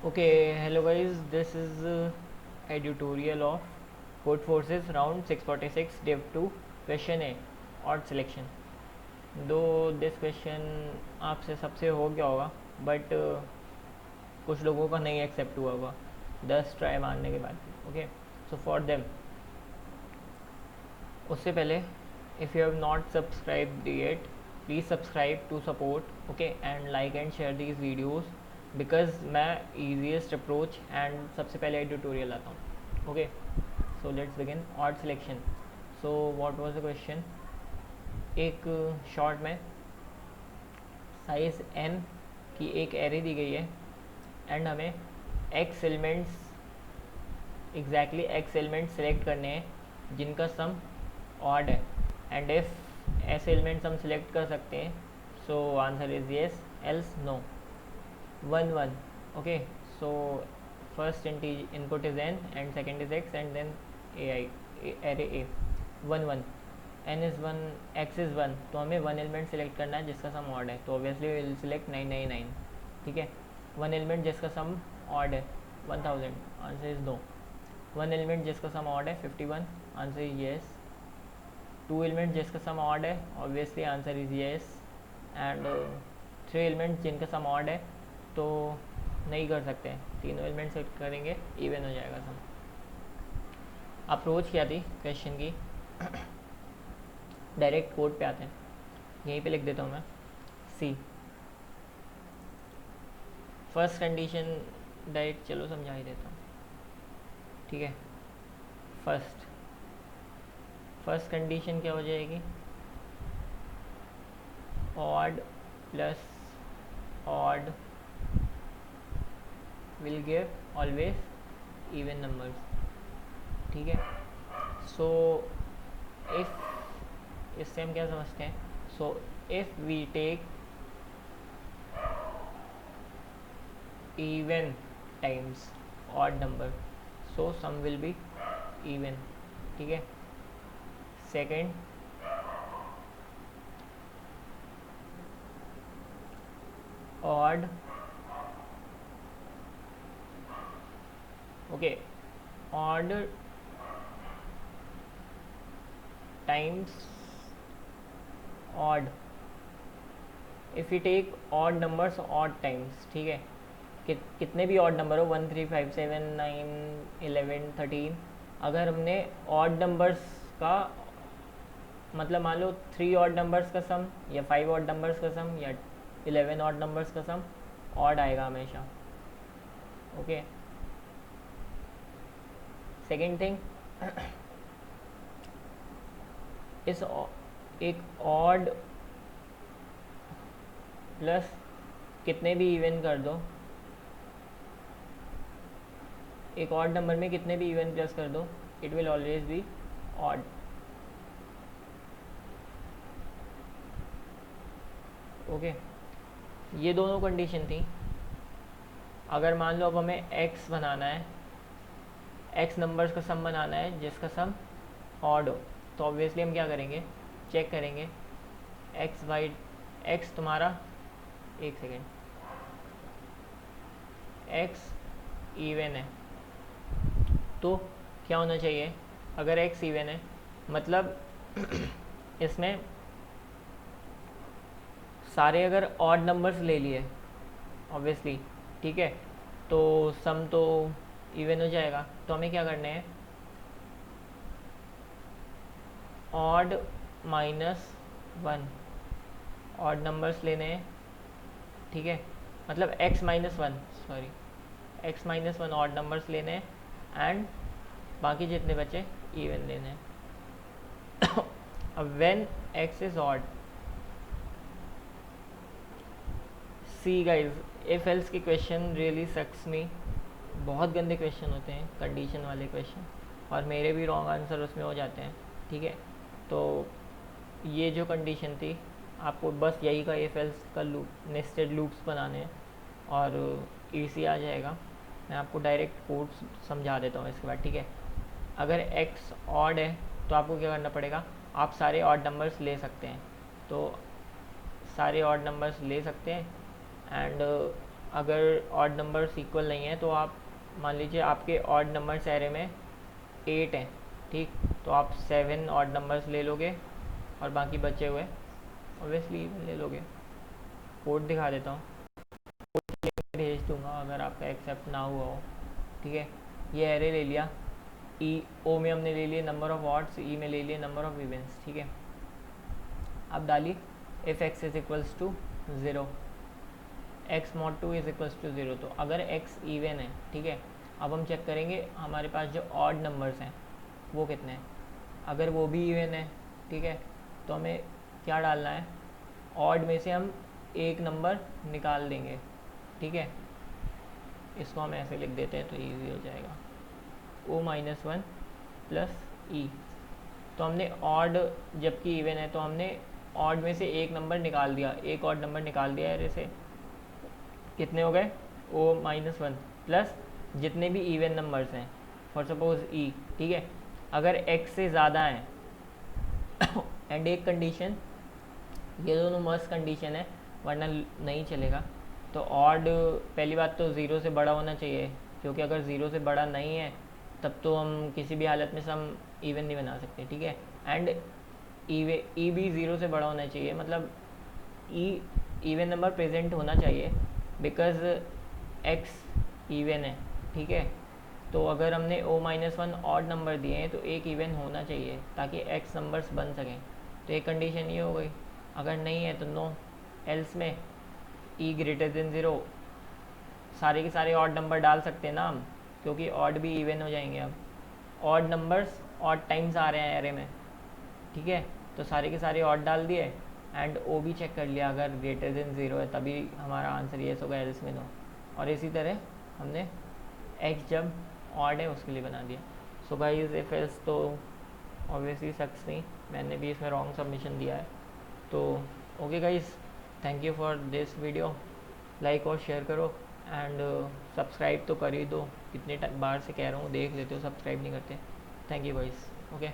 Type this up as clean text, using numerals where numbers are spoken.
Okay, hello guys, this is a tutorial of Code Forces round 646 Div 2 question A odd selection. दो this question आपसे सबसे हो गया होगा बट कुछ लोगों का नहीं एक्सेप्ट हुआ होगा 10 ट्राई मारने के बाद. ओके, सो फॉर देम, उससे पहले if you have not subscribe yet please subscribe to support. Okay, and like and share these videos because मैं ईजीएस्ट अप्रोच एंड सबसे पहले ट्यूटोरियल आता हूँ. Okay, so let's begin odd selection. So what was the question. एक short में size n की एक array दी गई है एंड हमें x elements exactly x elements select करने हैं जिनका सम ऑड है. एंड इफ ऐसे एलिमेंट्स हम सिलेक्ट कर सकते हैं so answer is yes, else no. 1 1. Okay, so first input is n and second is x and then array a. 1 1, n is 1, x is 1. तो हमें वन एलिमेंट सेलेक्ट करना है जिसका सम ऑड है, तो ऑब्वियसली विल सिलेक्ट 999. ठीक है, one element जिसका सम ऑड है 1000, answer is no. One element जिसका सम ऑड है 51, answer is yes. Two element जिसका सम ऑड है obviously answer is yes. And three element जिनका सम ऑड है तो नहीं कर सकते, तीनों एलिमेंट सेलेक्ट करेंगे इवन हो जाएगा सम. अप्रोच क्या थी क्वेश्चन की, डायरेक्ट कोड पे आते हैं. यहीं पे लिख देता हूँ मैं सी. फर्स्ट कंडीशन डायरेक्ट चलो समझा ही देता हूँ. ठीक है, फर्स्ट कंडीशन क्या हो जाएगी, odd plus odd will give always even numbers. ठीक है, so if इससे हम क्या समझते हैं, so if we take even times odd number so sum will be even. ठीक है, second odd. Okay, odd times odd. If we take odd numbers odd times, ठीक है, कितने भी odd नंबर हो 1 3 5 7 9 11 13, अगर हमने odd नंबर्स का मतलब मान लो 3 odd नंबर्स का सम या 5 odd नंबर्स का सम या 11 odd नंबर्स का सम odd आएगा हमेशा. ओके, सेकेंड थिंग, इस एक ऑड प्लस कितने भी इवन कर दो, एक ऑड नंबर में कितने भी इवन प्लस कर दो it will always be odd. Okay, ये दोनों कंडीशन थी. अगर मान लो अब हमें x बनाना है, x नंबर्स का सम बनाना है जिसका सम ऑड हो, तो ऑब्वियसली हम क्या करेंगे, चेक करेंगे x वाई x तुम्हारा, एक सेकेंड, x इवन है तो क्या होना चाहिए, अगर x इवन है मतलब इसमें सारे अगर ऑड नंबर्स ले लिए ऑब्वियसली, ठीक है, तो सम तो इवन हो जाएगा. तो हमें क्या करना है, ऑड माइनस 1 ऑड नंबर्स लेने हैं. ठीक है, मतलब x minus 1 sorry x minus 1 odd numbers लेने हैं एंड बाकी जितने बचे इवन लेने हैं. अब when x is odd, see guys, if else के क्वेश्चन रियली सक्स मी, बहुत गंदे क्वेश्चन होते हैं कंडीशन वाले क्वेश्चन, और मेरे भी रॉन्ग आंसर उसमें हो जाते हैं. ठीक है, तो ये जो कंडीशन थी आपको बस यही का इफ एल्स का लूप, नेस्टेड लूप्स बनाने हैं और ईजी आ जाएगा. मैं आपको डायरेक्ट कोड समझा देता हूँ इसके बाद. ठीक है, अगर x ऑड है तो आपको क्या करना पड़ेगा, आप सारे ऑड नंबर्स ले सकते हैं, तो सारे ऑड नंबर्स ले सकते हैं एंड अगर ऑड नंबर्स इक्वल नहीं है तो आप मान लीजिए आपके ऑड नंबर्स एरे में 8 हैं, ठीक, तो आप 7 ऑड नंबर्स ले लोगे और बाकी बचे हुए ऑब्वियसली ले लोगे। कोड दिखा देता हूँ, भेज दूंगा अगर आपका एक्सेप्ट ना हुआ हो, ठीक है। ये एरे ले लिया, ई ओ में हमने ले लिए नंबर ऑफ ऑड्स, ई में ले लिए नंबर ऑफ इवेंट्स, ठीक है। अब डालिए if x is equals to 0, x mod 2 is equals to 0। तो अगर एक्स इवन है, ठीक है, अब हम चेक करेंगे हमारे पास जो ऑड नंबर्स हैं वो कितने हैं। अगर वो भी इवन है, ठीक है, तो हमें क्या डालना है, ऑड में से हम एक नंबर निकाल देंगे, ठीक है। इसको हम ऐसे लिख देते हैं तो ईजी हो जाएगा, O-1 प्लस ई। तो हमने ऑड जबकि इवन है तो हमने ऑड में से एक नंबर निकाल दिया, एक ऑड नंबर निकाल दिया है से, कितने हो गए O-1 प्लस जितने भी इवन नंबर्स हैं फॉर सपोज ई, ठीक है। अगर एक्स से ज़्यादा है एंड एक कंडीशन, ये दोनों मस्ट कंडीशन है वरना नहीं चलेगा। तो ऑड पहली बात तो ज़ीरो से बड़ा होना चाहिए, क्योंकि अगर ज़ीरो से बड़ा नहीं है तब तो हम किसी भी हालत में सम इवन नहीं बना सकते, ठीक है। एंड ई भी ज़ीरो से बड़ा होना चाहिए, मतलब ई इवन नंबर प्रेजेंट होना चाहिए बिकॉज एक्स इवन है, ठीक है। तो अगर हमने O-1 ऑड नंबर दिए हैं तो एक इवन होना चाहिए ताकि एक्स नंबर्स बन सकें। तो एक कंडीशन ये हो गई, अगर नहीं है तो नो। एल्स में ई ग्रेटर देन 0, सारे के सारे ऑड नंबर डाल सकते हैं ना हम, क्योंकि ऑड भी इवन हो जाएंगे। अब ऑड नंबर्स ऑड टाइम्स आ रहे हैं एरे में, ठीक है, तो सारे के सारे ऑड डाल दिए एंड ओ भी चेक कर लिया, अगर ग्रेटर देन 0 है तभी हमारा आंसर येस होगा, एल्स में नो। और इसी तरह हमने एक्स जब ऑड है उसके लिए बना दिया। सो गाइस इफ एल्स तो ऑब्वियसली सक्स नहीं, मैंने भी इसमें रॉन्ग सबमिशन दिया है। तो okay guys, thank you for this video, like और शेयर करो एंड सब्सक्राइब तो कर ही दो, कितने बार से कह रहा हूँ, देख लेते हो सब्सक्राइब नहीं करते। Thank you guys, okay.